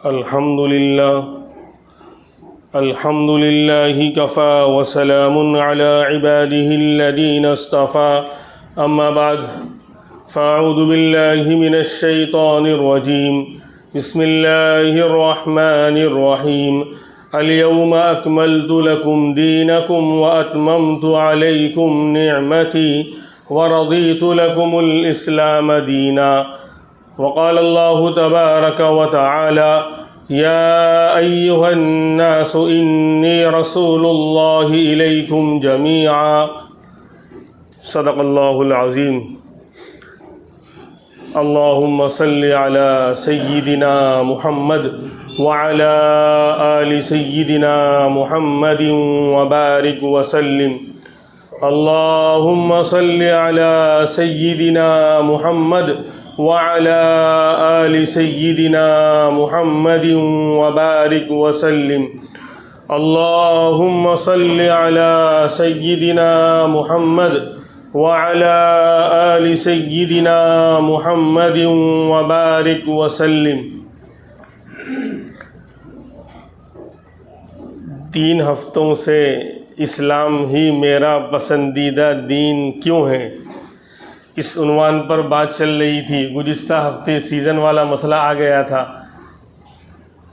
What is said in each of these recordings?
الحمد لله كفى وسلام على عباده الذين اصطفى أما بعد فأعوذ بالله من الشيطان الرجيم بسم الله الرحمن الرحيم اليوم أكملت لكم دينكم وأتممت عليكم نعمتي ورضيت لكم الإسلام دينا وقال الله تبارك وتعالى يا أيها الناس إني رسول الله إليكم جميعا صدق الله العظيم اللهم صل على سيدنا محمد وعلى آل سيدنا محمد وبارك وسلم اللهم صل على سيدنا محمد وعلى آل سيدنا محمد وبارك وسلم اللهم صل على سيدنا محمد وعلى آل سيدنا محمد وبارك وسلم۔ 3 ہفتوں سے اسلام ہی میرا پسندیدہ دین کیوں ہے، اس عنوان پر بات چل رہی تھی۔ گزشتہ ہفتے سیزن والا مسئلہ آ گیا تھا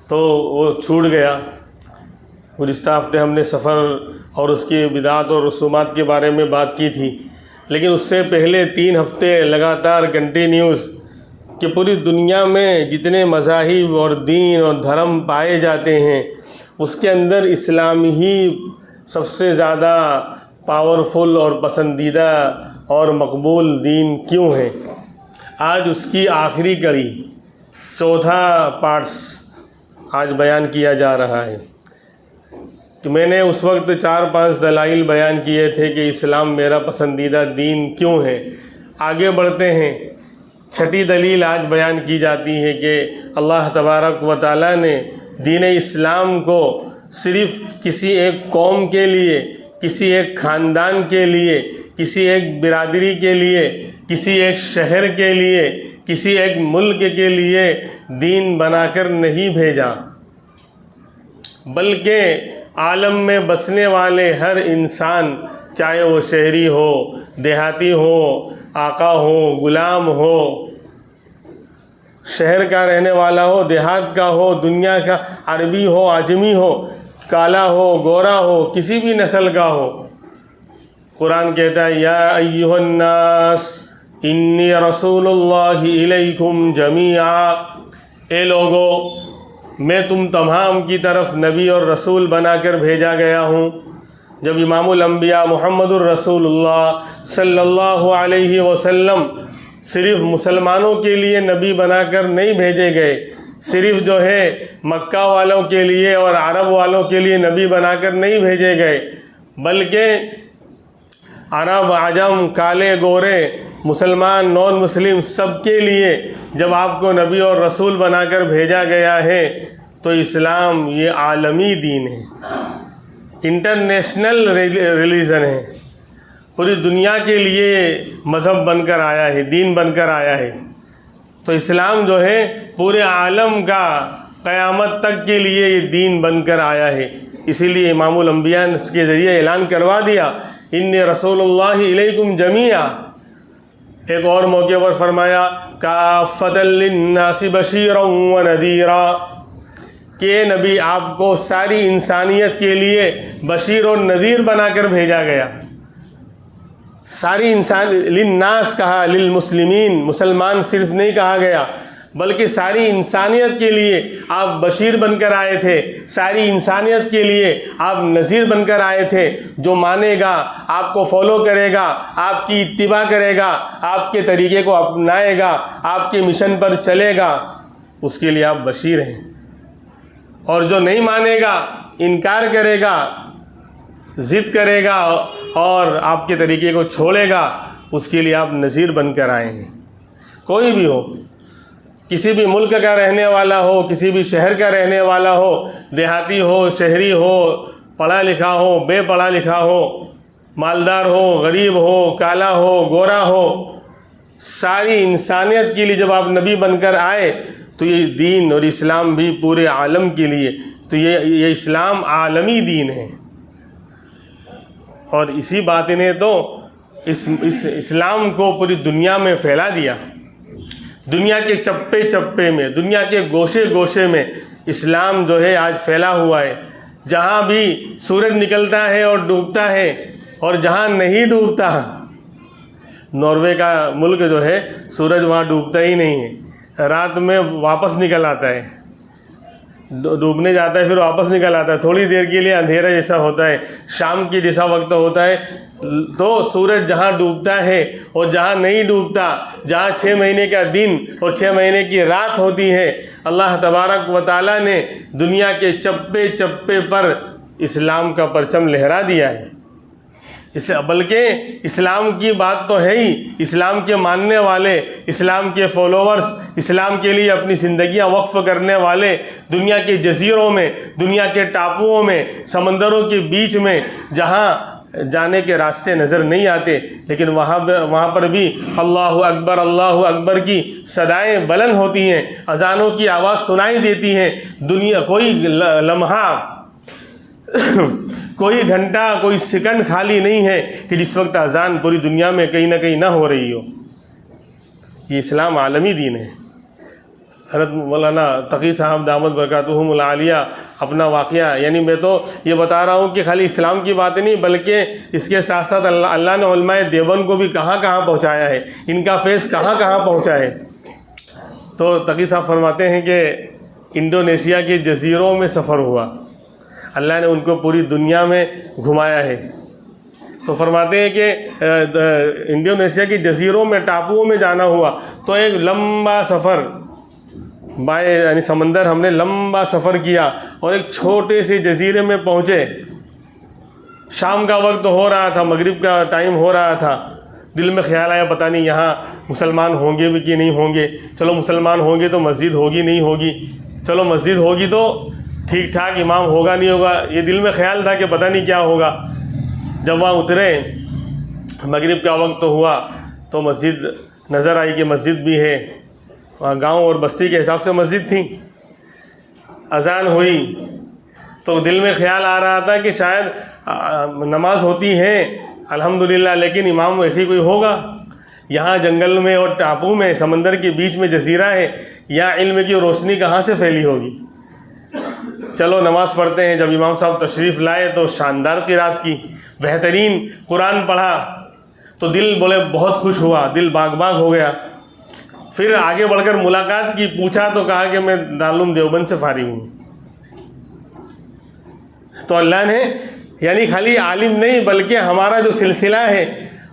تو وہ چھوٹ گیا۔ گزشتہ ہفتے ہم نے سفر اور اس کی بدعات اور رسومات کے بارے میں بات کی تھی، لیکن اس سے پہلے 3 ہفتے لگاتار کنٹینیوس کہ پوری دنیا میں جتنے مذاہب اور دین اور دھرم پائے جاتے ہیں اس کے اندر اسلام ہی سب سے زیادہ پاورفل اور پسندیدہ اور مقبول دین کیوں ہے۔ آج اس کی آخری کڑی، چوتھا پارٹس آج بیان کیا جا رہا ہے۔ کہ میں نے اس وقت 4-5 دلائل بیان کیے تھے کہ اسلام میرا پسندیدہ دین کیوں ہے۔ آگے بڑھتے ہیں، 6ٹھی دلیل آج بیان کی جاتی ہے کہ اللہ تبارک و تعالیٰ نے دین اسلام کو صرف کسی ایک قوم کے لیے، کسی ایک خاندان کے لیے، کسی ایک برادری کے لیے، کسی ایک شہر کے لیے، کسی ایک ملک کے لیے دین بنا کر نہیں بھیجا، بلکہ عالم میں بسنے والے ہر انسان، چاہے وہ شہری ہو، دیہاتی ہو، آقا ہو، غلام ہو، شہر کا رہنے والا ہو، دیہات کا ہو، دنیا کا، عربی ہو، عجمی ہو، کالا ہو، گورا ہو، کسی بھی نسل کا ہو۔ قرآن کہتا ہے یا ایھا الناس انی رسول اللہ الیکم جمیعا، اے لوگو میں تم تمام کی طرف نبی اور رسول بنا کر بھیجا گیا ہوں۔ جب امام الانبیاء محمد الرسول اللہ صلی اللہ علیہ وسلم صرف مسلمانوں کے لیے نبی بنا کر نہیں بھیجے گئے، صرف جو ہے مکہ والوں کے لیے اور عرب والوں کے لیے نبی بنا کر نہیں بھیجے گئے، بلکہ عرب، عجم، کالے، گورے، مسلمان، نان مسلم سب کے لیے جب آپ کو نبی اور رسول بنا کر بھیجا گیا ہے تو اسلام یہ عالمی دین ہے، انٹرنیشنل ریلیجن ہے، پوری دنیا کے لیے مذہب بن کر آیا ہے، دین بن کر آیا ہے۔ تو اسلام جو ہے پورے عالم کا قیامت تک کے لیے یہ دین بن کر آیا ہے۔ اسی لیے امام الانبیاء کے ذریعے اعلان کروا دیا انی رسول اللہ الیکم جمیعا۔ ایک اور موقع پر فرمایا کافۃ للناس بشیرا ونذیرا، کہ نبی آپ کو ساری انسانیت کے لیے بشیر و نذیر بنا کر بھیجا گیا۔ ساری انسان، للناس کہا، للمسلمین، مسلمان صرف نہیں کہا گیا، بلکہ ساری انسانیت کے لیے آپ بشیر بن کر آئے تھے، ساری انسانیت کے لیے آپ نذیر بن کر آئے تھے۔ جو مانے گا، آپ کو فالو کرے گا، آپ کی اتباع کرے گا، آپ کے طریقے کو اپنائے گا، آپ کے مشن پر چلے گا، اس کے لیے آپ بشیر ہیں۔ اور جو نہیں مانے گا، انکار کرے گا، ضد کرے گا اور آپ کے طریقے کو چھوڑے گا، اس کے لیے آپ نذیر بن کر آئے ہیں۔ کوئی بھی ہو، کسی بھی ملک کا رہنے والا ہو، کسی بھی شہر کا رہنے والا ہو، دیہاتی ہو، شہری ہو، پڑھا لکھا ہو، بے پڑھا لکھا ہو، مالدار ہو، غریب ہو، کالا ہو، گورا ہو، ساری انسانیت کے لیے جب آپ نبی بن کر آئے تو یہ دین اور اسلام بھی پورے عالم کے لیے، تو یہ اسلام عالمی دین ہے، اور اسی بات نے تو اس اسلام کو پوری دنیا میں پھیلا دیا۔ دنیا کے چپے چپے میں، دنیا کے گوشے گوشے میں اسلام جو ہے آج پھیلا ہوا ہے۔ جہاں بھی سورج نکلتا ہے اور ڈوبتا ہے، اور جہاں نہیں ڈوبتا، ناروے کا ملک جو ہے سورج وہاں ڈوبتا ہی نہیں ہے، رات میں واپس نکل آتا ہے، ڈوبنے جاتا ہے پھر واپس نکل آتا ہے، تھوڑی دیر کے لیے اندھیرا جیسا ہوتا ہے، شام کی جیسا وقت ہوتا ہے۔ تو سورج جہاں ڈوبتا ہے اور جہاں نہیں ڈوبتا، جہاں 6 مہینے کا دن اور 6 مہینے کی رات ہوتی ہے، اللہ تبارک و تعالیٰ نے دنیا کے چپے چپے پر اسلام کا پرچم لہرا دیا ہے۔ بلکہ اسلام کی بات تو ہے ہی، اسلام کے ماننے والے، اسلام کے فالوورز، اسلام کے لیے اپنی زندگیاں وقف کرنے والے دنیا کے جزیروں میں، دنیا کے ٹاپوؤں میں، سمندروں کے بیچ میں، جہاں جانے کے راستے نظر نہیں آتے، لیکن وہاں پر بھی اللہ اکبر کی صدائیں بلند ہوتی ہیں، اذانوں کی آواز سنائی دیتی ہے۔ دنیا کوئی لمحہ، کوئی گھنٹہ، کوئی سیکنڈ خالی نہیں ہے کہ جس وقت اذان پوری دنیا میں کہیں نہ کہیں نہ ہو رہی ہو۔ یہ اسلام عالمی دین ہے۔ حضرت مولانا تقی صاحب دامت برکاتہم العالیہ اپنا واقعہ، یعنی میں تو یہ بتا رہا ہوں کہ خالی اسلام کی بات نہیں، بلکہ اس کے ساتھ ساتھ اللہ نے علماء دیوبند کو بھی کہاں کہاں پہنچایا ہے، ان کا فیض کہاں کہاں پہنچا ہے۔ تو تقی صاحب فرماتے ہیں کہ انڈونیشیا کے جزیروں میں سفر ہوا، اللہ نے ان کو پوری دنیا میں گھمایا ہے۔ تو فرماتے ہیں کہ انڈونیشیا کے جزیروں میں، ٹاپوؤں میں جانا ہوا تو ایک لمبا سفر یعنی سمندر، ہم نے لمبا سفر کیا اور ایک چھوٹے سے جزیرے میں پہنچے۔ شام کا وقت ہو رہا تھا، مغرب کا ٹائم ہو رہا تھا۔ دل میں خیال آیا پتہ نہیں یہاں مسلمان ہوں گے بھی کہ نہیں ہوں گے، چلو مسلمان ہوں گے تو مسجد ہوگی نہیں ہوگی، چلو مسجد ہوگی تو ٹھیک ٹھاک امام ہوگا نہیں ہوگا، یہ دل میں خیال تھا کہ پتہ نہیں کیا ہوگا۔ جب وہاں اترے، مغرب کا وقت ہوا تو مسجد نظر آئی کہ مسجد بھی ہے، وہاں گاؤں اور بستی کے حساب سے مسجد تھی۔ اذان ہوئی تو دل میں خیال آ رہا تھا کہ شاید نماز ہوتی ہے الحمدللہ، لیکن امام ویسے ہی کوئی ہوگا۔ یہاں جنگل میں اور ٹاپو میں، سمندر کے بیچ میں جزیرہ ہے، یا علم کی روشنی کہاں سے پھیلی ہوگی۔ چلو نماز پڑھتے ہیں۔ جب امام صاحب تشریف لائے تو شاندار قرات کی، بہترین قرآن پڑھا تو دل بولے بہت خوش ہوا، دل باغ باغ ہو گیا۔ پھر آگے بڑھ کر ملاقات کی، پوچھا تو کہا کہ میں دارالعلوم دیوبند سے فارغ ہوں۔ تو اللہ نے یعنی خالی عالم نہیں بلکہ ہمارا جو سلسلہ ہے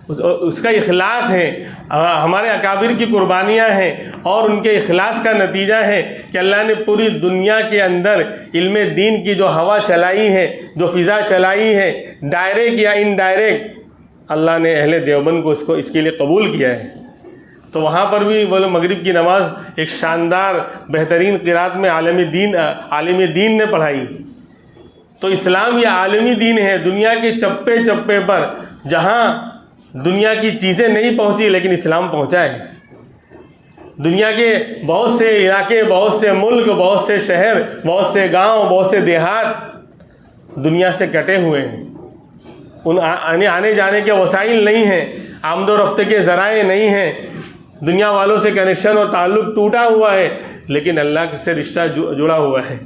اس کا اخلاص ہے، ہمارے اکابر کی قربانیاں ہیں، اور ان کے اخلاص کا نتیجہ ہے کہ اللہ نے پوری دنیا کے اندر علم دین کی جو ہوا چلائی ہے، جو فضا چلائی ہے، ڈائریکٹ یا انڈائریکٹ، اللہ نے اہل دیوبند کو اس کے لیے قبول کیا ہے۔ تو وہاں پر بھی بولے مغرب کی نماز ایک شاندار بہترین قرات میں عالم دین نے پڑھائی۔ تو اسلام یہ عالمی دین ہے، دنیا کے چپے چپے پر، جہاں دنیا کی چیزیں نہیں پہنچی لیکن اسلام پہنچا ہے۔ دنیا کے بہت سے علاقے، بہت سے ملک، بہت سے شہر، بہت سے گاؤں، بہت سے دیہات دنیا سے کٹے ہوئے ہیں، ان آنے جانے کے وسائل نہیں ہیں، آمد و رفت کے ذرائع نہیں ہیں، دنیا والوں سے کنیکشن اور تعلق ٹوٹا ہوا ہے، لیکن اللہ سے رشتہ جڑا ہوا ہے۔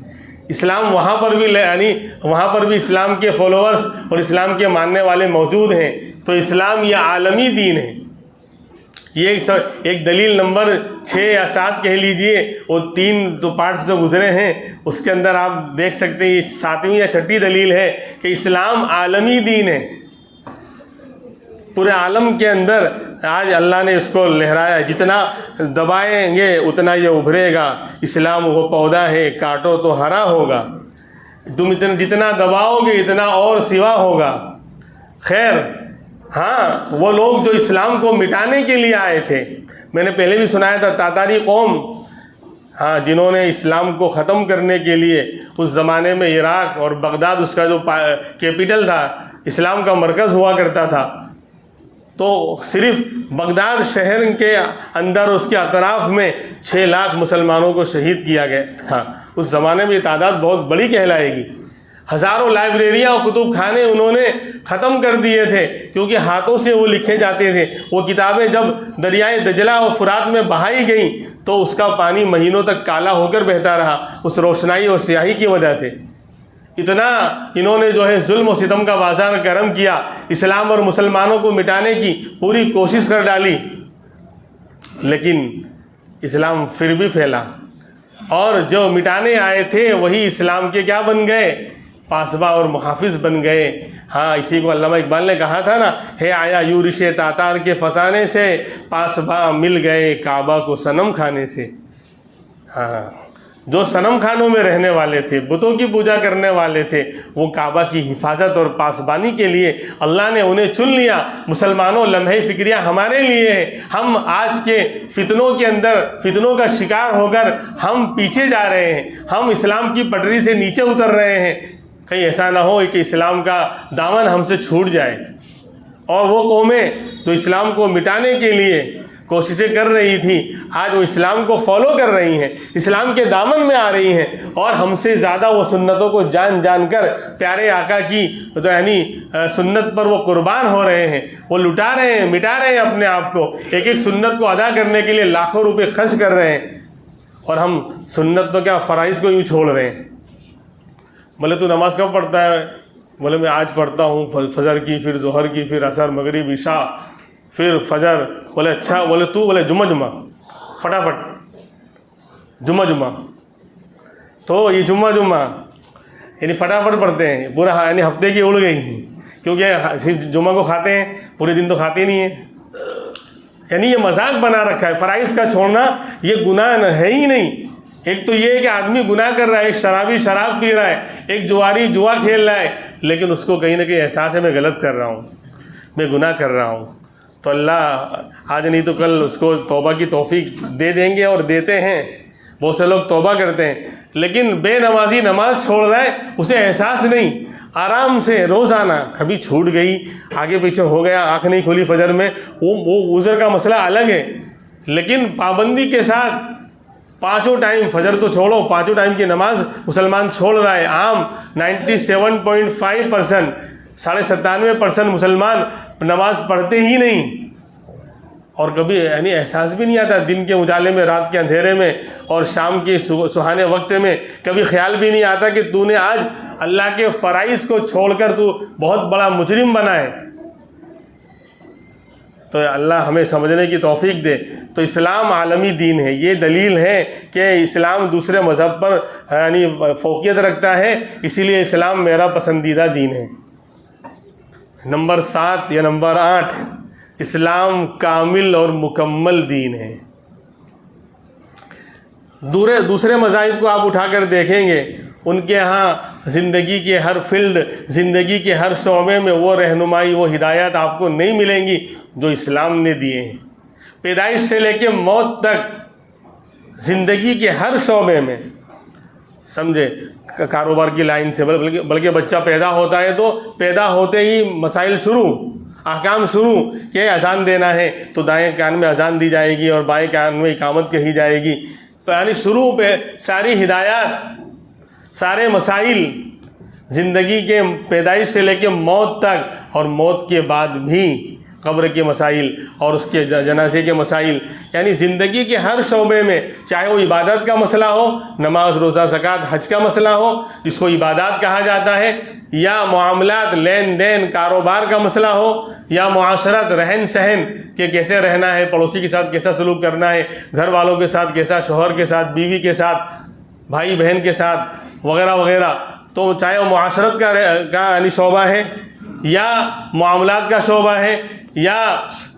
اسلام وہاں پر بھی، یعنی وہاں پر بھی اسلام کے فالوورز اور اسلام کے ماننے والے موجود ہیں۔ تو اسلام یہ عالمی دین ہے۔ یہ ایک دلیل نمبر 6 یا 7 کہہ لیجئے، وہ 3 تو پارٹس جو گزرے ہیں اس کے اندر آپ دیکھ سکتے ہیں، یہ 7ویں یا 6ٹھی دلیل ہے کہ اسلام عالمی دین ہے۔ پورے عالم کے اندر آج اللہ نے اس کو لہرایا، جتنا دبائیں گے اتنا یہ ابھرے گا۔ اسلام وہ پودا ہے، کاٹو تو ہرا ہوگا، تم جتنا دباؤ گے اتنا اور سوا ہوگا۔ خیر، ہاں وہ لوگ جو اسلام کو مٹانے کے لیے آئے تھے، میں نے پہلے بھی سنایا تھا، تاتاری قوم، ہاں جنہوں نے اسلام کو ختم کرنے کے لیے اس زمانے میں عراق اور بغداد اس کا جو کیپٹل تھا، اسلام کا مرکز ہوا کرتا تھا، تو صرف بغداد شہر کے اندر اس کے اطراف میں 6 لاکھ مسلمانوں کو شہید کیا گیا تھا۔ اس زمانے میں یہ تعداد بہت بڑی کہلائے گی۔ ہزاروں لائبریریاں اور کتب خانے انہوں نے ختم کر دیے تھے، کیونکہ ہاتھوں سے وہ لکھے جاتے تھے۔ وہ کتابیں جب دریائے دجلہ اور فرات میں بہائی گئیں تو اس کا پانی مہینوں تک کالا ہو کر بہتا رہا، اس روشنائی اور سیاہی کی وجہ سے۔ اتنا انہوں نے جو ہے ظلم و ستم کا بازار گرم کیا، اسلام اور مسلمانوں کو مٹانے کی پوری کوشش کر ڈالی، لیکن اسلام پھر بھی پھیلا، اور جو مٹانے آئے تھے وہی اسلام کے کیا بن گئے؟ پاسباں اور محافظ بن گئے۔ ہاں، اسی کو علامہ اقبال نے کہا تھا نا، ہے آیا یورش تاتار کے فسانے سے، پاسباں مل گئے کعبہ کو صنم کھانے سے۔ ہاں، جو صنم خانوں میں رہنے والے تھے، بتوں کی پوجا کرنے والے تھے، وہ کعبہ کی حفاظت اور پاسبانی کے لیے اللہ نے انہیں چن لیا۔ مسلمانوں، لمحے فکریہ ہمارے لیے ہے۔ ہم آج کے فتنوں کے اندر فتنوں کا شکار ہو کر ہم پیچھے جا رہے ہیں، ہم اسلام کی پٹری سے نیچے اتر رہے ہیں۔ کہیں ایسا نہ ہو کہ اسلام کا دامن ہم سے چھوٹ جائے، اور وہ قومیں جو اسلام کو مٹانے کے لیے کوششیں کر رہی تھی، آج وہ اسلام کو فالو کر رہی ہیں، اسلام کے دامن میں آ رہی ہیں، اور ہم سے زیادہ وہ سنتوں کو جان جان کر پیارے آقا کی یعنی سنت پر وہ قربان ہو رہے ہیں، وہ لٹا رہے ہیں، مٹا رہے ہیں اپنے آپ کو، ایک ایک سنت کو ادا کرنے کے لیے لاکھوں روپے خرچ کر رہے ہیں، اور ہم سنت تو کیا فرائض کو یوں چھوڑ رہے ہیں۔ بولے تو نماز کب پڑھتا ہے؟ بولے میں آج پڑھتا ہوں فجر کی، پھر ظہر کی، پھر عصر، مغرب، عشاء، پھر فجر۔ بولے اچھا، بولے تو بولے جمعہ فٹافٹ جمعہ تو یہ جمعہ یعنی فٹافٹ پڑھتے ہیں، پورا یعنی ہفتے کی اڑ گئی، کیونکہ صرف جمعہ کو کھاتے ہیں، پورے دن تو کھاتے نہیں ہیں۔ یعنی یہ مذاق بنا رکھا ہے، فرائض کا چھوڑنا یہ گناہ ہے ہی نہیں۔ ایک تو یہ ہے کہ آدمی گناہ کر رہا ہے، ایک شرابی شراب پی رہا ہے، ایک جواری جوا کھیل رہا ہے، لیکن اس کو کہیں نہ کہیں احساس ہے میں غلط کر رہا ہوں، میں گناہ کر رہا ہوں۔ تو اللہ آج نہیں تو کل اس کو توبہ کی توفیق دے دیں گے، اور دیتے ہیں۔ بہت سے لوگ توبہ کرتے ہیں، لیکن بے نمازی نماز چھوڑ رہا ہے، اسے احساس نہیں، آرام سے روزانہ کبھی چھوٹ گئی، آگے پیچھے ہو گیا، آنکھ نہیں کھلی فجر میں، وہ عذر کا مسئلہ الگ ہے، لیکن پابندی کے ساتھ 5 ٹائم، فجر تو چھوڑو، 5 ٹائم کی نماز مسلمان چھوڑ رہا ہے۔ عام 97.5%، 97.5% مسلمان نماز پڑھتے ہی نہیں، اور کبھی یعنی احساس بھی نہیں آتا، دن کے اجالے میں، رات کے اندھیرے میں، اور شام کے سہانے وقت میں کبھی خیال بھی نہیں آتا کہ تو نے آج اللہ کے فرائض کو چھوڑ کر تو بہت بڑا مجرم بنا ہے۔ تو اللہ ہمیں سمجھنے کی توفیق دے۔ تو اسلام عالمی دین ہے، یہ دلیل ہے کہ اسلام دوسرے مذہب پر یعنی فوقیت رکھتا ہے، اسی لیے اسلام میرا پسندیدہ دین ہے۔ نمبر 7 یا نمبر 8، اسلام کامل اور مکمل دین ہے۔ دوسرے مذاہب کو آپ اٹھا کر دیکھیں گے، ان کے ہاں زندگی کے ہر فیلڈ، زندگی کے ہر شعبے میں وہ رہنمائی، وہ ہدایات آپ کو نہیں ملیں گی جو اسلام نے دیے ہیں۔ پیدائش سے لے کے موت تک زندگی کے ہر شعبے میں، سمجھے، کاروبار کی لائن سے، بلکہ بچہ پیدا ہوتا ہے تو پیدا ہوتے ہی مسائل شروع، احکام شروع کہ اذان دینا ہے تو دائیں کان میں اذان دی جائے گی اور بائیں کان میں اقامت کہی جائے گی۔ تو یعنی شروع پہ ساری ہدایات، سارے مسائل زندگی کے پیدائش سے لے کے موت تک، اور موت کے بعد بھی قبر کے مسائل اور اس کے جنازے کے مسائل، یعنی زندگی کے ہر شعبے میں، چاہے وہ عبادت کا مسئلہ ہو، نماز، روزہ، زکوٰۃ، حج کا مسئلہ ہو جس کو عبادات کہا جاتا ہے، یا معاملات، لین دین، کاروبار کا مسئلہ ہو، یا معاشرت، رہن سہن کہ کیسے رہنا ہے، پڑوسی کے ساتھ کیسا سلوک کرنا ہے، گھر والوں کے ساتھ کیسا، شوہر کے ساتھ، بیوی کے ساتھ، بھائی بہن کے ساتھ، وغیرہ وغیرہ۔ تو چاہے وہ معاشرت کا یعنی شعبہ ہے، یا معاملات کا شعبہ ہے، یا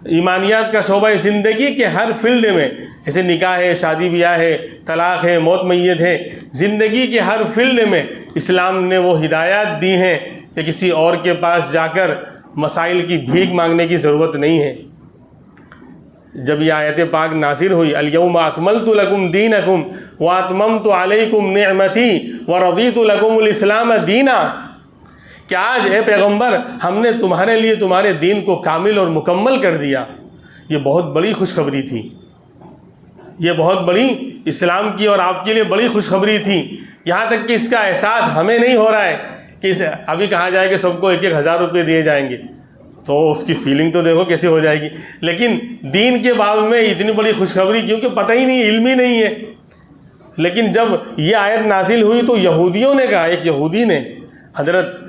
ایمانیات کا شعبہ ہے، زندگی کے ہر فیلڈ میں، جیسے نکاح ہے، شادی بیاہ ہے، طلاق ہے، موت میت ہے، زندگی کے ہر فیلڈ میں اسلام نے وہ ہدایات دی ہیں کہ کسی اور کے پاس جا کر مسائل کی بھیک مانگنے کی ضرورت نہیں ہے۔ جب یہ آیت پاک نازل ہوئی، الیوم اکملت لکم دینکم واتممت علیکم نعمتی ورضیت لکم الاسلام دینا، کہ آج اے پیغمبر ہم نے تمہارے لیے تمہارے دین کو کامل اور مکمل کر دیا۔ یہ بہت بڑی خوشخبری تھی، یہ بہت بڑی اسلام کی اور آپ کے لیے بڑی خوشخبری تھی۔ یہاں تک کہ اس کا احساس ہمیں نہیں ہو رہا ہے کہ ابھی کہا جائے کہ سب کو 1,000 روپے دیے جائیں گے، تو اس کی فیلنگ تو دیکھو کیسی ہو جائے گی۔ لیکن دین کے باب میں اتنی بڑی خوشخبری، کیونکہ پتہ ہی نہیں، علم ہی نہیں ہے۔ لیکن جب یہ آیت نازل ہوئی تو یہودیوں نے کہا، ایک یہودی نے حضرت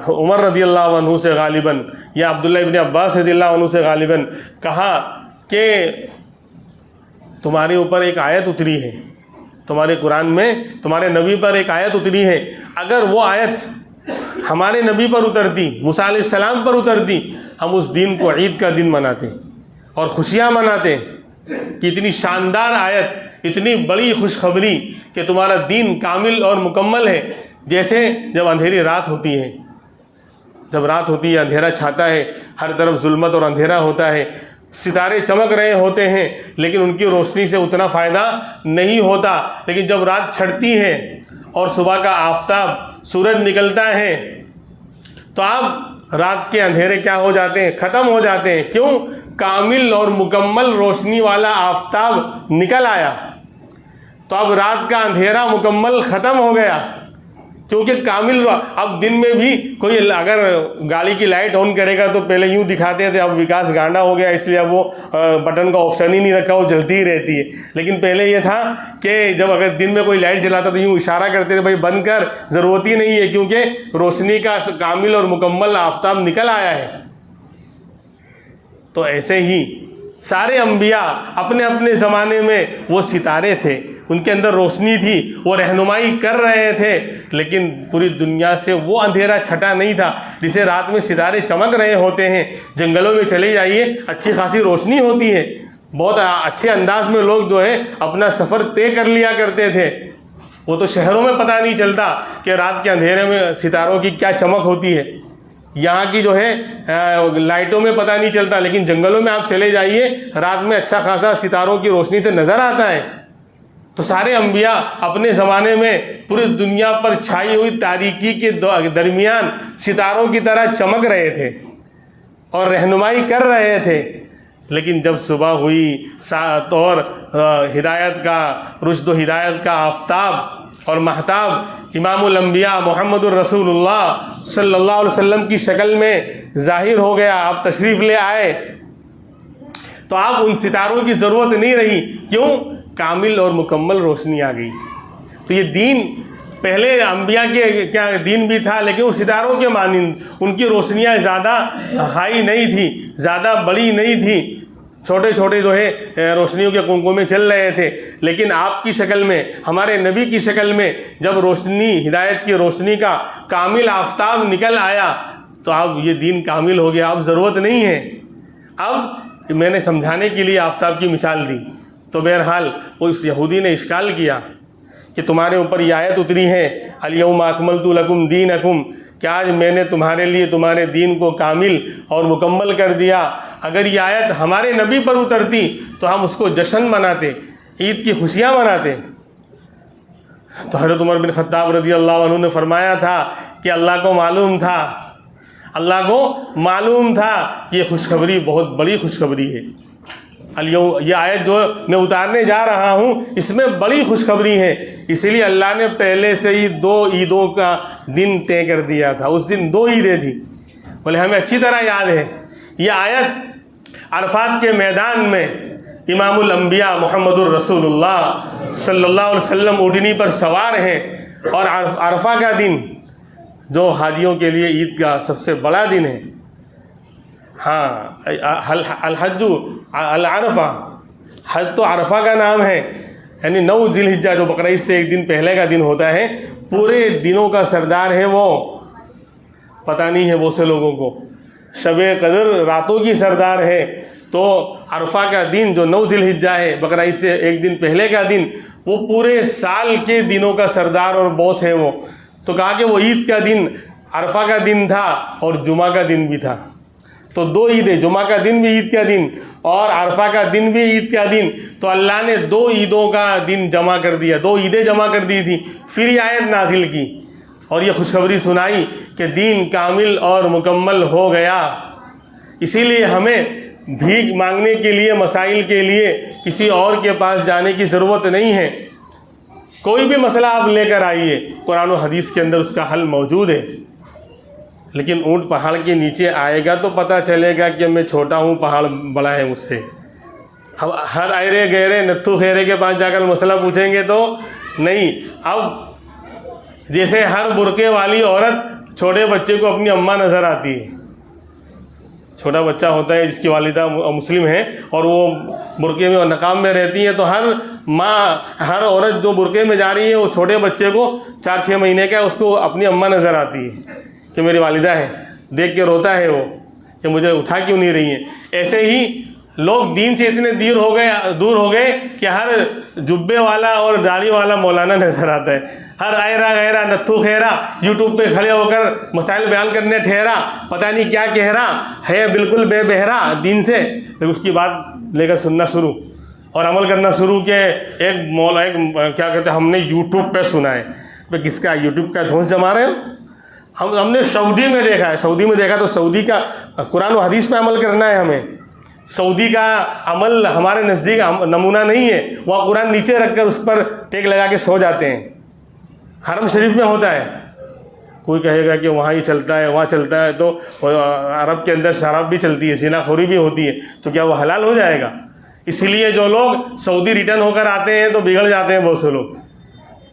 عمر رضی اللہ عنہ سے غالباً یا عبداللہ ابن عباس رضی اللہ عنہ سے غالباً کہا کہ تمہارے اوپر ایک آیت اتری ہے، تمہارے قرآن میں تمہارے نبی پر ایک آیت اتری ہے، اگر وہ آیت ہمارے نبی پر اترتی، موسیٰ علیہ السلام پر اترتی، ہم اس دن کو عید کا دن مناتے اور خوشیاں مناتے کہ اتنی شاندار آیت، اتنی بڑی خوشخبری کہ تمہارا دین کامل اور مکمل ہے۔ جیسے جب اندھیری رات ہوتی ہے، جب رات ہوتی ہے، اندھیرا چھاتا ہے، ہر طرف ظلمت اور اندھیرا ہوتا ہے، ستارے چمک رہے ہوتے ہیں لیکن ان کی روشنی سے اتنا فائدہ نہیں ہوتا، لیکن جب رات چھٹتی ہے اور صبح کا آفتاب سورج نکلتا ہے تو اب رات کے اندھیرے کیا ہو جاتے ہیں؟ ختم ہو جاتے ہیں۔ کیوں؟ کامل اور مکمل روشنی والا آفتاب نکل آیا، تو اب رات کا اندھیرا مکمل ختم ہو گیا، کیونکہ کامل۔ اب دن میں بھی کوئی اگر گاڑی کی لائٹ آن کرے گا تو پہلے یوں دکھاتے تھے، اب وکاس گانڈا ہو گیا اس لیے اب وہ بٹن کا آپشن ہی نہیں رکھا، وہ جلتی ہی رہتی ہے۔ لیکن پہلے یہ تھا کہ جب اگر دن میں کوئی لائٹ جلاتا تو یوں اشارہ کرتے تھے، بھائی بند کر، ضرورت ہی نہیں ہے، کیونکہ روشنی کا کامل اور مکمل آفتاب نکل آیا ہے۔ تو ایسے ہی سارے انبیاء اپنے اپنے زمانے میں وہ ستارے تھے، ان کے اندر روشنی تھی، وہ رہنمائی کر رہے تھے، لیکن پوری دنیا سے وہ اندھیرا چھٹا نہیں تھا جسے رات میں ستارے چمک رہے ہوتے ہیں۔ جنگلوں میں چلے جائیے، اچھی خاصی روشنی ہوتی ہے، بہت اچھے انداز میں لوگ جو ہے اپنا سفر طے کر لیا کرتے تھے۔ وہ تو شہروں میں پتہ نہیں چلتا کہ رات کے اندھیرے میں ستاروں کی کیا چمک ہوتی ہے، یہاں کی جو ہے لائٹوں میں پتہ نہیں چلتا، لیکن جنگلوں میں آپ چلے جائیے، رات میں اچھا خاصا ستاروں کی روشنی سے نظر آتا ہے۔ تو سارے انبیاء اپنے زمانے میں پوری دنیا پر چھائی ہوئی تاریکی کے درمیان ستاروں کی طرح چمک رہے تھے اور رہنمائی کر رہے تھے۔ لیکن جب صبح ہوئی اور ہدایت کا، رشد و ہدایت کا آفتاب اور مہتاب امام الانبیاء محمد الرسول اللہ صلی اللہ علیہ وسلم کی شکل میں ظاہر ہو گیا، آپ تشریف لے آئے، تو آپ ان ستاروں کی ضرورت نہیں رہی۔ کیوں؟ کامل اور مکمل روشنی آ گئی۔ تو یہ دین پہلے انبیاء کے کیا دین بھی تھا، لیکن وہ ستاروں کے مانند، ان کی روشنیاں زیادہ ہائی نہیں تھی، زیادہ بڑی نہیں تھی، چھوٹے چھوٹے جو ہے روشنیوں کے کنکوں میں چل رہے تھے۔ لیکن آپ کی شکل میں، ہمارے نبی کی شکل میں جب روشنی، ہدایت کی روشنی کا کامل آفتاب نکل آیا تو اب یہ دین کامل ہو گیا، اب ضرورت نہیں ہے۔ اب میں نے سمجھانے کے لیے آفتاب کی مثال دی، تو بہرحال اس یہودی نے اشکال کیا کہ تمہارے اوپر یہ آیت اتری ہے، الیوم اکملت لکم دینکم، کہ آج میں نے تمہارے لیے تمہارے دین کو کامل اور مکمل کر دیا۔ اگر یہ آیت ہمارے نبی پر اترتی تو ہم اس کو جشن مناتے، عید کی خوشیاں مناتے۔ تو حضرت عمر بن خطاب رضی اللہ عنہ نے فرمایا تھا کہ اللہ کو معلوم تھا، اللہ کو معلوم تھا کہ یہ خوشخبری بہت بڑی خوشخبری ہے۔ یہ آیت جو میں اتارنے جا رہا ہوں اس میں بڑی خوشخبری ہے، اسی لیے اللہ نے پہلے سے ہی 2 عیدوں کا دن طے کر دیا تھا۔ اس دن 2 عیدیں تھیں، بولے ہمیں اچھی طرح یاد ہے۔ یہ آیت عرفات کے میدان میں امام الانبیاء محمد الرسول اللہ صلی اللہ علیہ وسلم اونٹنی پر سوار ہیں، اور عرفہ کا دن جو حاجیوں کے لیے عید کا سب سے بڑا دن ہے۔ ہاں، الحج العرفہ، حج تو عرفہ کا نام ہے، یعنی 9 ذی الحجہ جو بقرعید سے ایک دن پہلے کا دن ہوتا ہے، پورے دنوں کا سردار ہے وہ، پتہ نہیں ہے بہت سے لوگوں کو، شب قدر راتوں کی سردار ہے۔ تو عرفہ کا دن جو 9 ذی الحجہ ہے، بقرعید سے ایک دن پہلے کا دن، وہ پورے سال کے دنوں کا سردار اور باس ہے وہ۔ تو کہا کہ وہ عید کا دن عرفہ کا دن تھا اور جمعہ کا دن بھی تھا، تو 2 عیدیں، جمعہ کا دن بھی عید کا دن اور عرفہ کا دن بھی عید کا دن، تو اللہ نے 2 عیدوں کا دن جمع کر دیا، 2 عیدیں جمع کر دی تھی۔ پھر یہ آیت نازل کی، اور یہ خوشخبری سنائی کہ دین کامل اور مکمل ہو گیا۔ اسی لیے ہمیں بھیک مانگنے کے لیے، مسائل کے لیے کسی اور کے پاس جانے کی ضرورت نہیں ہے۔ کوئی بھی مسئلہ آپ لے کر آئیے، قرآن و حدیث کے اندر اس کا حل موجود ہے۔ لیکن اونٹ پہاڑ کے نیچے آئے گا تو پتہ چلے گا کہ میں چھوٹا ہوں، پہاڑ بڑا ہے مجھ سے۔ ہم ہر ایرے گہرے نتھو خیرے کے پاس جا کر مسئلہ پوچھیں گے تو نہیں۔ اب جیسے ہر برقعے والی عورت چھوٹے بچے کو اپنی اماں نظر آتی ہے، چھوٹا بچہ ہوتا ہے جس کی والدہ مسلم ہیں اور وہ برقعے میں اور نقاب میں رہتی ہیں، تو ہر ماں، ہر عورت جو برقعے میں جا رہی ہے، وہ چھوٹے بچے کو 4-6 مہینے کا اس کو اپنی اماں نظر آتی ہے کہ میری والدہ ہے، دیکھ کے روتا ہے وہ کہ مجھے اٹھا کیوں نہیں رہی ہیں۔ ایسے ہی لوگ دین سے اتنے دور ہو گئے کہ ہر جبے والا اور داڑھی والا مولانا نظر آتا ہے، ہر ایرا غیرا نتھو خیرا یوٹیوب پہ کھڑے ہو کر مسائل بیان کرنے ٹھہرا، پتہ نہیں کیا کہہ رہا ہے، بالکل بے بہرا دین سے، پھر اس کی بات لے کر سننا شروع اور عمل کرنا شروع کہ ایک کیا کہتے ہیں، ہم نے یوٹیوب پہ سنا ہے۔ تو کس کا یوٹیوب کا دھونس جما رہے ہو؟ ہم نے سعودی میں دیکھا ہے، سعودی میں دیکھا تو سعودی کا قرآن و حدیث پہ عمل کرنا ہے ہمیں۔ سعودی کا عمل ہمارے نزدیک نمونہ نہیں ہے، وہاں قرآن نیچے رکھ کر اس پر ٹیک لگا کے سو جاتے ہیں۔ حرم شریف میں ہوتا ہے، کوئی کہے گا کہ وہاں ہی چلتا ہے، وہاں چلتا ہے، تو عرب کے اندر شراب بھی چلتی ہے، زنا خوری بھی ہوتی ہے، تو کیا وہ حلال ہو جائے گا؟ اسی لیے جو لوگ سعودی ریٹرن ہو کر آتے ہیں تو بگڑ جاتے ہیں بہت سے لوگ،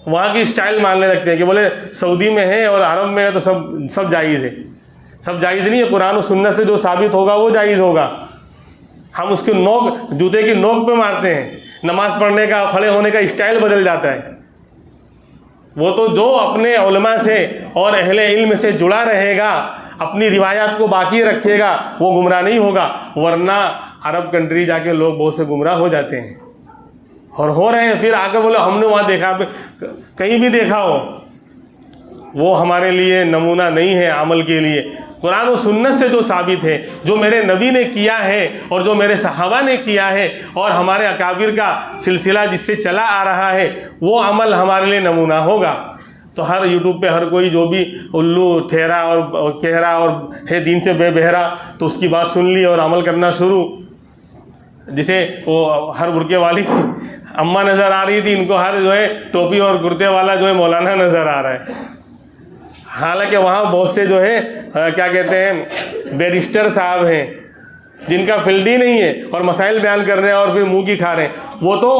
وہاں کی اسٹائل ماننے لگتے ہیں کہ بولے سعودی میں ہے اور عرب میں ہے تو سب جائز ہے۔ سب جائز نہیں ہے، قرآن و سنت سے جو ثابت ہوگا وہ جائز ہوگا۔ ہم اس کے نوک، جوتے کی نوک پہ مارتے ہیں، نماز پڑھنے کا، کھڑے ہونے کا اسٹائل بدل جاتا ہے۔ وہ تو جو اپنے علماء سے اور اہل علم سے جڑا رہے گا، اپنی روایات کو باقی رکھے گا، وہ گمراہ نہیں ہوگا، ورنہ عرب کنٹری جا کے لوگ بہت سے گمراہ ہو جاتے ہیں اور ہو رہے ہیں۔ پھر آ کر بولے ہم نے وہاں دیکھا، کہیں بھی دیکھا ہو، وہ ہمارے لیے نمونہ نہیں ہے عمل کے لیے۔ قرآن و سنت سے جو ثابت ہے، جو میرے نبی نے کیا ہے اور جو میرے صحابہ نے کیا ہے اور ہمارے اکابر کا سلسلہ جس سے چلا آ رہا ہے، وہ عمل ہمارے لیے نمونہ ہوگا۔ تو ہر یوٹیوب پہ ہر کوئی جو بھی الو ٹھہرا اور کہہ رہا اور ہے دین سے بے بہرا، تو اس کی بات سن لی اور عمل کرنا شروع۔ جسے وہ ہر برقعے والی اماں نظر آ رہی تھی، ان کو ہر جو ہے ٹوپی اور کرتے والا جو ہے مولانا نظر آ رہا ہے۔ حالانکہ وہاں بہت سے جو ہے کیا کہتے ہیں بیرسٹر صاحب ہیں جن کا فیلڈ ہی نہیں ہے اور مسائل بیان کر رہے ہیں اور پھر منہ کی کھا رہے ہیں۔ وہ تو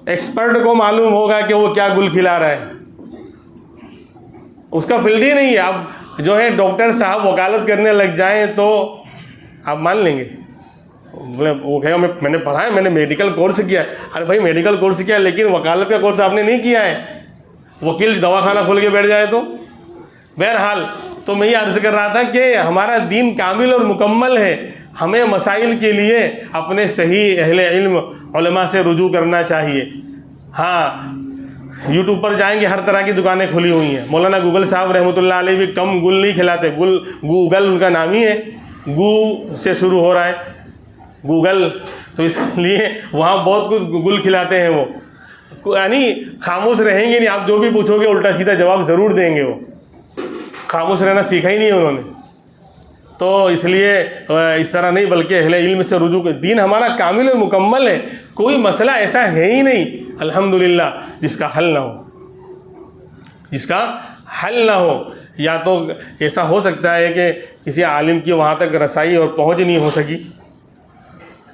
ایکسپرٹ کو معلوم ہوگا کہ وہ کیا گل کھلا رہا ہے، اس کا فیلڈ ہی نہیں ہے۔ اب جو ہے ڈاکٹر صاحب وکالت کرنے لگ جائیں تو آپ مان لیں گے؟ بولے وہ کہے گا میں نے پڑھا ہے، میں نے میڈیکل کورس کیا ہے۔ ارے بھائی میڈیکل کورس کیا ہے لیکن وکالت کا کورس آپ نے نہیں کیا ہے۔ وکیل دواخانہ کھول کے بیٹھ جائے تو؟ بہرحال تو میں یہ عرض کر رہا تھا کہ ہمارا دین کامل اور مکمل ہے، ہمیں مسائل کے لیے اپنے صحیح اہل علم علماء سے رجوع کرنا چاہیے۔ ہاں یوٹیوب پر جائیں گے، ہر طرح کی دکانیں کھلی ہوئی ہیں۔ مولانا گوگل صاحب رحمۃ اللہ علیہ بھی کم گل نہیں کھلاتے، گوگل ان کا نام ہی ہے، گو سے شروع ہو رہا ہے گوگل، تو اس لیے وہاں بہت کچھ گل کھلاتے ہیں وہ، یعنی خاموش رہیں گے نہیں، آپ جو بھی پوچھو گے الٹا سیدھا جواب ضرور دیں گے، وہ خاموش رہنا سیکھا ہی نہیں ہے انہوں نے۔ تو اس لیے اس طرح نہیں، بلکہ اہل علم سے رجوع کر، دین ہمارا کامل اور مکمل ہے، کوئی مسئلہ ایسا ہے ہی نہیں الحمدللہ جس کا حل نہ ہو، جس کا حل نہ ہو۔ یا تو ایسا ہو سکتا ہے کہ کسی عالم کی وہاں تک رسائی اور پہنچ نہیں ہو سکی،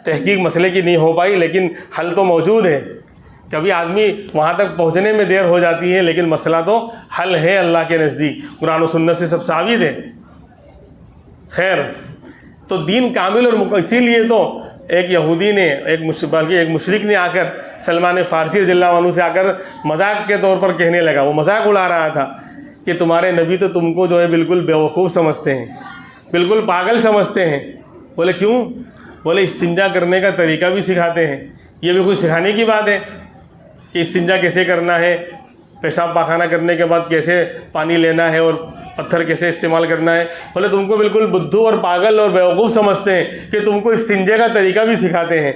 تحقیق مسئلے کی نہیں ہو پائی، لیکن حل تو موجود ہے۔ کبھی آدمی وہاں تک پہنچنے میں دیر ہو جاتی ہے لیکن مسئلہ تو حل ہے اللہ کے نزدیک، قرآن و سنت سے سب ثابت ہے۔ خیر، تو دین کامل اور اسی لیے تو ایک یہودی نے بلکہ ایک مشرک نے آ کر سلمان فارسی رضی اللہ عنہ سے آ کر مذاق کے طور پر کہنے لگا، وہ مذاق اڑا رہا تھا کہ تمہارے نبی تو تم کو جو ہے بالکل بیوقوف سمجھتے ہیں، بالکل پاگل سمجھتے ہیں۔ بولے کیوں؟ بولے استنجا کرنے کا طریقہ بھی سکھاتے ہیں، یہ بھی کوئی سکھانے کی بات ہے کہ استنجا کیسے کرنا ہے، پیشاب پاخانہ کرنے کے بعد کیسے پانی لینا ہے اور پتھر کیسے استعمال کرنا ہے۔ بولے تم کو بالکل بدھو اور پاگل اور بیوقوف سمجھتے ہیں کہ تم کو استنجے کا طریقہ بھی سکھاتے ہیں۔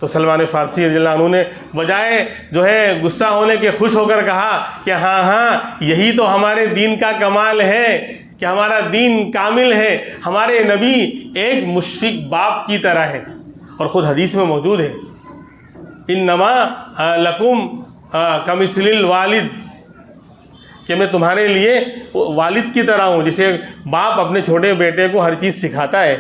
تو سلمان فارسی رضی اللہ عنہ نے بجائے جو ہے غصہ ہونے کے خوش ہو کر کہا کہ ہاں یہی تو ہمارے دین کا کمال ہے کہ ہمارا دین کامل ہے، ہمارے نبی ایک مشفق باپ کی طرح ہے، اور خود حدیث میں موجود ہے انما لکم کمثل الوالد، کہ میں تمہارے لیے والد کی طرح ہوں، جسے باپ اپنے چھوٹے بیٹے کو ہر چیز سکھاتا ہے،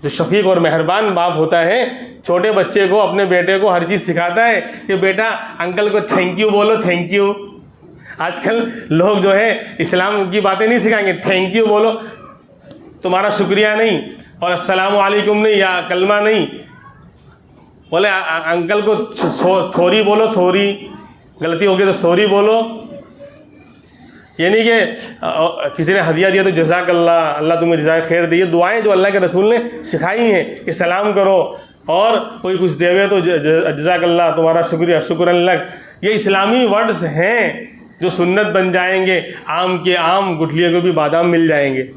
جو شفیق اور مہربان باپ ہوتا ہے چھوٹے بچے کو اپنے بیٹے کو ہر چیز سکھاتا ہے کہ بیٹا انکل کو تھینک یو بولو، تھینک یو۔ آج کل لوگ جو ہے اسلام کی باتیں نہیں سکھائیں گے، تھینک یو بولو، تمہارا شکریہ نہیں، اور السلام علیکم نہیں، یا کلمہ نہیں، بولے انکل کو تھوری بولو، تھوری، غلطی ہوگی تو سوری بولو۔ یعنی کہ کسی نے ہدیہ دیا تو جزاک اللہ، اللہ تمہیں جزائے خیر دے، یہ دعائیں جو اللہ کے رسول نے سکھائی ہیں کہ سلام کرو، اور کوئی کچھ دے ہوئے تو جزاک اللہ، تمہارا شکریہ، شکرا لک، یہ اسلامی ورڈز ہیں جو سنت بن جائیں گے، آم کے آم گٹھلیے کو بھی بادام مل جائیں گے،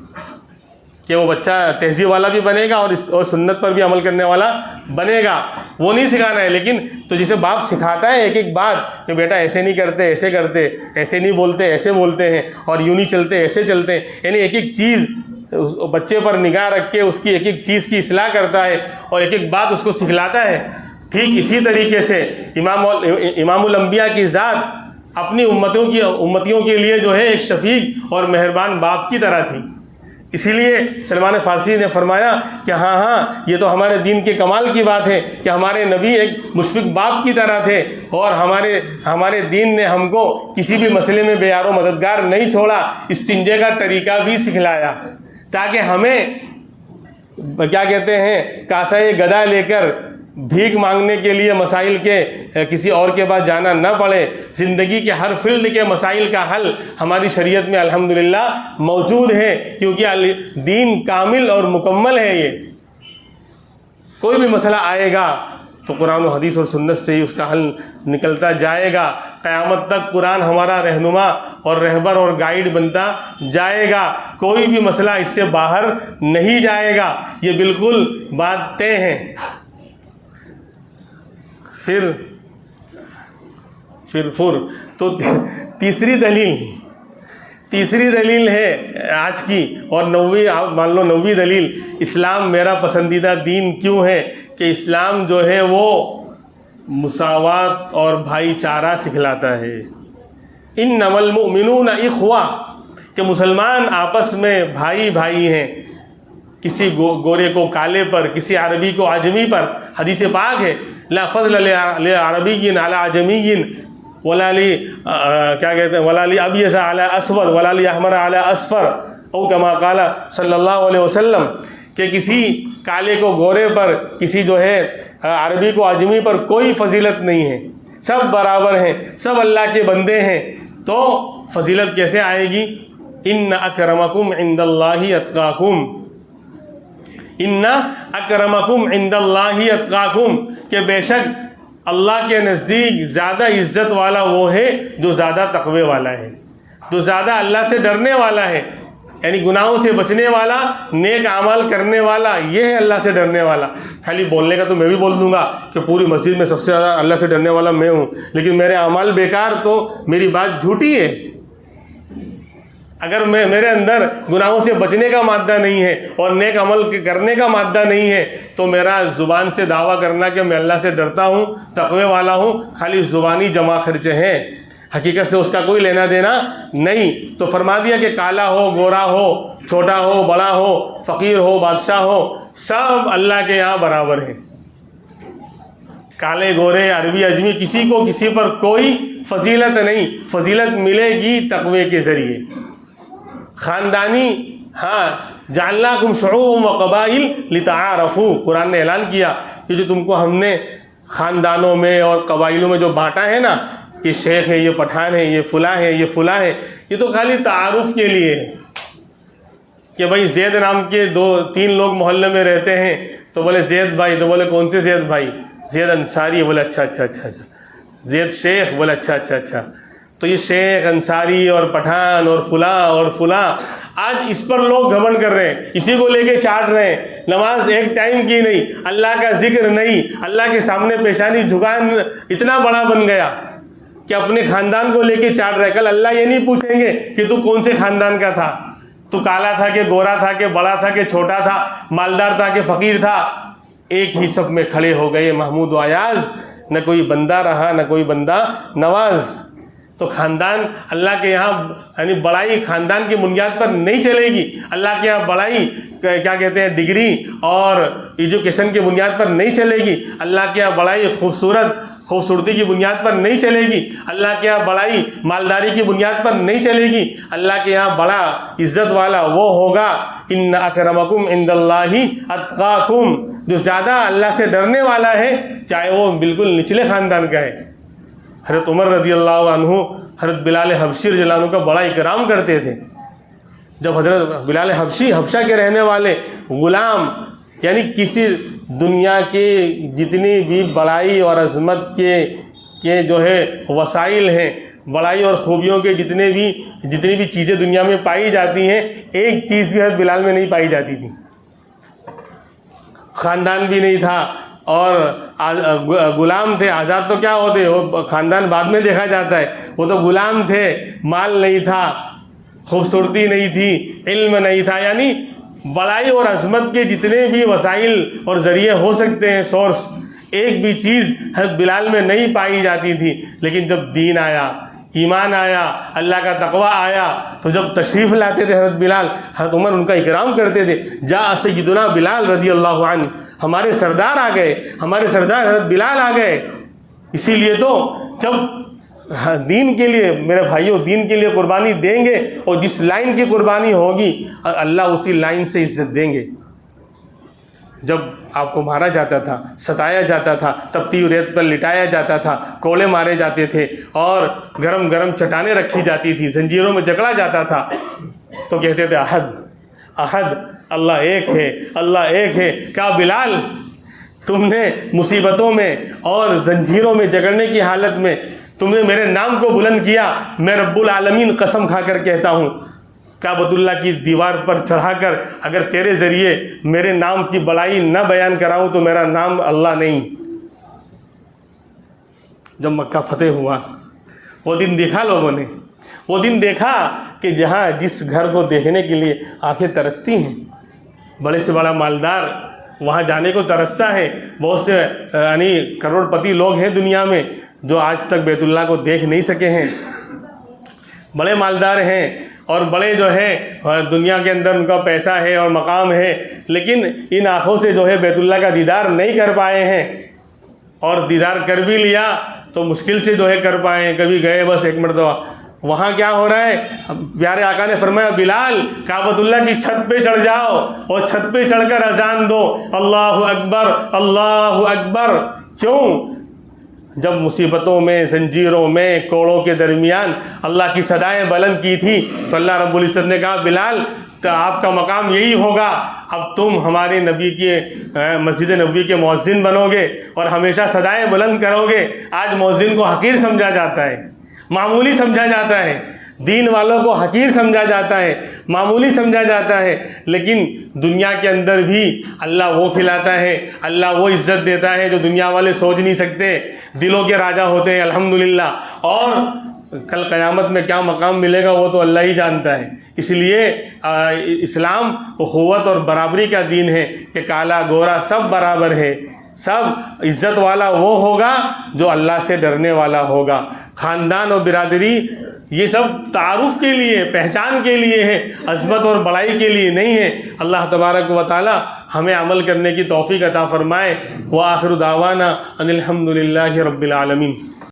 کہ وہ بچہ تہذیب والا بھی بنے گا اور سنت پر بھی عمل کرنے والا بنے گا۔ وہ نہیں سکھانا ہے، لیکن تو جسے باپ سکھاتا ہے ایک ایک بات کہ بیٹا ایسے نہیں کرتے، ایسے کرتے، ایسے نہیں بولتے، ایسے بولتے ہیں، اور یوں نہیں چلتے، ایسے چلتے ہیں، یعنی ایک ایک چیز بچے پر نگاہ رکھ کے اس کی ایک ایک چیز کی اصلاح کرتا ہے اور ایک ایک بات اس کو سکھلاتا ہے۔ ٹھیک اسی طریقے سے امام الانبیاء کی ذات اپنی امتیوں کے لیے جو ہے ایک شفیق اور مہربان باپ کی طرح تھی۔ اسی لیے سلمان فارسی نے فرمایا کہ ہاں یہ تو ہمارے دین کے کمال کی بات ہے کہ ہمارے نبی ایک مشفق باپ کی طرح تھے، اور ہمارے دین نے ہم کو کسی بھی مسئلے میں بے یار و مددگار نہیں چھوڑا، استنجے کا طریقہ بھی سکھلایا، تاکہ ہمیں کیا کہتے ہیں کاسہ گدا لے کر بھیک مانگنے کے لیے مسائل کے کسی اور کے پاس جانا نہ پڑے۔ زندگی کے ہر فیلڈ کے مسائل کا حل ہماری شریعت میں الحمدللہ موجود ہے، کیونکہ دین کامل اور مکمل ہے۔ یہ کوئی بھی مسئلہ آئے گا تو قرآن و حدیث اور سنت سے ہی اس کا حل نکلتا جائے گا۔ قیامت تک قرآن ہمارا رہنما اور رہبر اور گائیڈ بنتا جائے گا، کوئی بھی مسئلہ اس سے باہر نہیں جائے گا، یہ بالکل بات طے ہے۔ پھر تو تیسری دلیل ہے آج کی، اور مان لو 9ویں دلیل، اسلام میرا پسندیدہ دین کیوں ہے، کہ اسلام جو ہے وہ مساوات اور بھائی چارہ سکھلاتا ہے۔ انما المؤمنون اخوہ، کہ مسلمان آپس میں بھائی ہیں، کسی گورے کو کالے پر، کسی عربی کو عجمی پر۔ حدیث پاک ہے لا فضل لعربی علی عجمی ولا لابیض علی اسود ولا لاحمر علی اصفر، او کما قال صلی اللہ علیہ وسلم، کہ کسی کالے کو گورے پر، کسی جو ہے عربی کو عجمی پر کوئی فضیلت نہیں ہے، سب برابر ہیں، سب اللہ کے بندے ہیں۔ تو فضیلت کیسے آئے گی؟ ان اکرمکم عند اللہ اتقاکم، ان اکرمکم عند اللہ اتقاکم، کہ بے شک اللہ کے نزدیک زیادہ عزت والا وہ ہے جو زیادہ تقوی والا ہے، جو زیادہ اللہ سے ڈرنے والا ہے، یعنی گناہوں سے بچنے والا، نیک اعمال کرنے والا، یہ ہے اللہ سے ڈرنے والا۔ خالی بولنے کا تو میں بھی بول دوں گا کہ پوری مسجد میں سب سے زیادہ اللہ سے ڈرنے والا میں ہوں، لیکن میرے اعمال بیکار، تو میری بات جھوٹی ہے۔ اگر میرے اندر گناہوں سے بچنے کا مادہ نہیں ہے اور نیک عمل کرنے کا مادہ نہیں ہے، تو میرا زبان سے دعویٰ کرنا کہ میں اللہ سے ڈرتا ہوں، تقوی والا ہوں، خالی زبانی جمع خرچے ہیں، حقیقت سے اس کا کوئی لینا دینا نہیں۔ تو فرما دیا کہ کالا ہو، گورا ہو، چھوٹا ہو، بڑا ہو، فقیر ہو، بادشاہ ہو، سب اللہ کے یہاں برابر ہیں۔ کالے گورے عربی عجمی کسی کو کسی پر کوئی فضیلت نہیں، فضیلت ملے گی تقوی کے ذریعے۔ خاندانی، جعلناکم شعوبا وقبائل لتعارفوا، قرآن نے اعلان کیا کہ جو تم کو ہم نے خاندانوں میں اور قبائلوں میں جو بانٹا ہے نا، یہ شیخ ہے، یہ پٹھان ہے، یہ فلاں ہے، یہ فلاں ہے، یہ تو خالی تعارف کے لیے ہے، کہ بھائی زید نام کے 2-3 لوگ محلے میں رہتے ہیں، تو بولے زید بھائی، تو بولے کون سے زید بھائی؟ زید انصاری، بولے اچھا، زید شیخ، بولے اچھا۔ تو یہ شیخ، انصاری اور پٹھان اور فلاں آج اس پر لوگ گھمنڈ کر رہے ہیں، اسی کو لے کے چاٹ رہے ہیں، نماز ایک ٹائم کی نہیں، اللہ کا ذکر نہیں، اللہ کے سامنے پیشانی جھکان اتنا بڑا بن گیا کہ اپنے خاندان کو لے کے چاٹ رہے. کل اللہ یہ نہیں پوچھیں گے کہ تو کون سے خاندان کا تھا، تو کالا تھا کہ گورا تھا کہ بڑا تھا کہ چھوٹا تھا، مالدار تھا کہ فقیر تھا. ایک ہی سب میں کھڑے ہو گئے محمود و ایاز، نہ کوئی بندہ رہا نہ کوئی بندہ نواز. تو خاندان اللہ کے یہاں یعنی بڑائی خاندان کی بنیاد پر نہیں چلے گی. اللہ کے یہاں بڑائی کیا کہتے ہیں ڈگری اور ایجوکیشن کی بنیاد پر نہیں چلے گی. اللہ کے یہاں بڑائی خوبصورتی کی بنیاد پر نہیں چلے گی. اللہ کے یہاں بڑائی مالداری کی بنیاد پر نہیں چلے گی. اللہ کے یہاں بڑا عزت والا وہ ہوگا ان اکرمکم عند اللہ اتقاکم، جو زیادہ اللہ سے ڈرنے والا ہے، چاہے وہ بالکل نچلے خاندان کا ہے. حضرت عمر رضی اللہ عنہ حضرت بلال حبشی رضی اللہ عنہ کا بڑا اکرام کرتے تھے. جب حضرت بلال حبشی حبشہ کے رہنے والے غلام، یعنی کسی دنیا کے جتنی بھی بڑائی اور عظمت کے جو ہے وسائل ہیں، بڑائی اور خوبیوں کے جتنی بھی چیزیں دنیا میں پائی جاتی ہیں، ایک چیز بھی حضرت بلال میں نہیں پائی جاتی تھی. خاندان بھی نہیں تھا اور غلام تھے. آزاد تو کیا ہوتے، وہ خاندان بعد میں دیکھا جاتا ہے. وہ تو غلام تھے، مال نہیں تھا، خوبصورتی نہیں تھی، علم نہیں تھا. یعنی بڑائی اور عظمت کے جتنے بھی وسائل اور ذریعے ہو سکتے ہیں، سورس، ایک بھی چیز حضرت بلال میں نہیں پائی جاتی تھی. لیکن جب دین آیا، ایمان آیا، اللہ کا تقوی آیا، تو جب تشریف لاتے تھے حضرت بلال، حضرت عمر ان کا اکرام کرتے تھے. جاء سیدنا بلال رضی اللہ عنہ، ہمارے سردار آ گئے، ہمارے سردار حضرت بلال آ گئے. اسی لیے تو جب دین کے لیے میرے بھائیوں دین کے لیے قربانی دیں گے، اور جس لائن کی قربانی ہوگی اللہ اسی لائن سے عزت دیں گے. جب آپ کو مارا جاتا تھا، ستایا جاتا تھا، تپتی ریت پر لٹایا جاتا تھا، کوڑے مارے جاتے تھے، اور گرم گرم چٹانیں رکھی جاتی تھی، زنجیروں میں جکڑا جاتا تھا، تو کہتے تھے احد احد، اللہ ایک ہے، اللہ ایک ہے. کیا بلال، تم نے مصیبتوں میں اور زنجیروں میں جکڑنے کی حالت میں تم نے میرے نام کو بلند کیا. میں رب العالمین قسم کھا کر کہتا ہوں، کعبۃ اللہ کی دیوار پر چڑھا کر اگر تیرے ذریعے میرے نام کی بڑائی نہ بیان کراؤں تو میرا نام اللہ نہیں. جب مکہ فتح ہوا، وہ دن دیکھا لوگوں نے، وہ دن دیکھا کہ جہاں جس گھر کو دیکھنے کے لیے آنکھیں ترستی ہیں، بڑے سے بڑا مالدار وہاں جانے کو ترستا ہے. بہت سے یعنی کروڑ پتی لوگ ہیں دنیا میں جو آج تک بیت اللہ کو دیکھ نہیں سکے ہیں. بڑے مالدار ہیں اور بڑے جو ہے دنیا کے اندر ان کا پیسہ ہے اور مقام ہے، لیکن ان آنکھوں سے جو ہے بیت اللہ کا دیدار نہیں کر پائے ہیں. اور دیدار کر بھی لیا تو مشکل سے جو ہے کر پائے ہیں، کبھی گئے بس ایک مرتبہ. وہاں کیا ہو رہا ہے، پیارے آقا نے فرمایا بلال کعبۃ اللہ کی چھت پہ چڑھ جاؤ اور چھت پہ چڑھ کر اذان دو، اللہ اکبر اللہ اکبر. کیوں؟ جب مصیبتوں میں، زنجیروں میں، کوڑوں کے درمیان اللہ کی صدائیں بلند کی تھی تو اللہ رب العزت نے کہا بلال تو آپ کا مقام یہی ہوگا، اب تم ہمارے نبی کے مسجد نبوی کے مؤذن بنو گے اور ہمیشہ صدائیں بلند کرو گے. آج مؤذن کو حقیر سمجھا جاتا ہے، معمولی سمجھا جاتا ہے، دین والوں کو حقیر سمجھا جاتا ہے، معمولی سمجھا جاتا ہے. لیکن دنیا کے اندر بھی اللہ وہ کھلاتا ہے، اللہ وہ عزت دیتا ہے جو دنیا والے سوچ نہیں سکتے. دلوں کے راجا ہوتے ہیں الحمدللہ. اور کل قیامت میں کیا مقام ملے گا وہ تو اللہ ہی جانتا ہے. اس لیے اسلام اخوت اور برابری کا دین ہے کہ کالا گورا سب برابر ہے. سب عزت والا وہ ہوگا جو اللہ سے ڈرنے والا ہوگا. خاندان اور برادری یہ سب تعارف کے لیے، پہچان کے لیے ہے، عظمت اور بڑائی کے لیے نہیں ہے. اللہ تبارک و تعالی ہمیں عمل کرنے کی توفیق عطا فرمائے. وآخر دعوانا ان الحمد للہ رب العالمین.